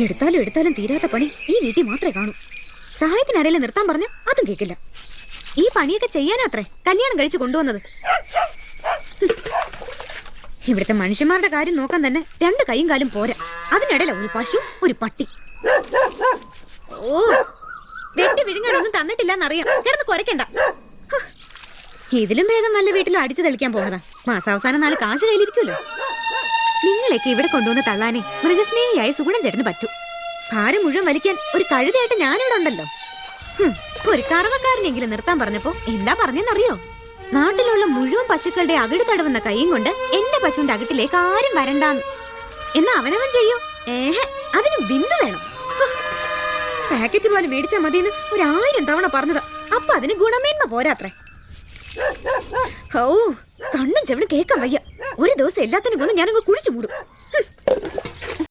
എടുത്താലും എടുത്താലും തീരാത്ത പണി ഈ വീട്ടിൽ മാത്രമേ കാണൂ. സഹായത്തിന് ആരെങ്കിലും നിർത്താൻ പറഞ്ഞു അതും കേൾക്കില്ല. ഈ പണിയൊക്കെ ചെയ്യാനാത്രേ കല്യാണം കഴിച്ച് കൊണ്ടുവന്നത്. ഇവിടുത്തെ മനുഷ്യന്മാരുടെ കാര്യം നോക്കാൻ തന്നെ 2 കൈയും കാലും പോരാ. അതിനിടയില ഒരു പശു, ഒരു പട്ടി. ഓ, വെട്ടി വിഴുങ്ങാനൊന്നും തന്നിട്ടില്ലെന്നറിയാം. കിടന്ന് കുരയ്ക്കണ്ട. ഇതിലും ഭേദം വല്ല വീട്ടിലും അടിച്ചു തെളിക്കാൻ പോണതാ. മാസാവസാനം 4 കാശ് കയ്യിലിരിക്കുമല്ലോ. നിങ്ങളെയൊക്കെ ഇവിടെ കൊണ്ടുവന്ന് തള്ളാനേ മൃഗസ്നേഹിയായ സുഗുണൻ ചേട്ടന് പറ്റൂ. ഭാരം മുഴുവൻ വലിക്കാൻ ഒരു കഴുതയായിട്ട് ഞാനിവിടെ ഉണ്ടല്ലോ. ഒരു കറവക്കാരനെങ്കിലും നിർത്താൻ പറഞ്ഞപ്പോ എന്താ പറഞ്ഞെന്നറിയോ? നാട്ടിലുള്ള മുഴുവൻ പശുക്കളുടെ അകിട് തടവുന്ന കൈയും കൊണ്ട് എന്റെ പശുവിന്റെ അകിട്ടിലേക്ക് ആരും വരണ്ടാന്ന്. എന്നാ അവനവൻ ചെയ്യോ? അതിന് ബിന്ദു വേണം. പാക്കറ്റ് പോലെ മേടിച്ചാ മതിയെന്ന് 1000 തവണ പറഞ്ഞതാ. അപ്പൊ അതിന് ഗുണമേന്മ പോരാത്രേ. ഓ, കണ്ണും ചെവിടും കേക്കാൻ വയ്യ. ഒരു ദിവസം എല്ലാത്തിനും കൊന്ന് ഞാനങ്ങ് കുഴിച്ചു മൂടും.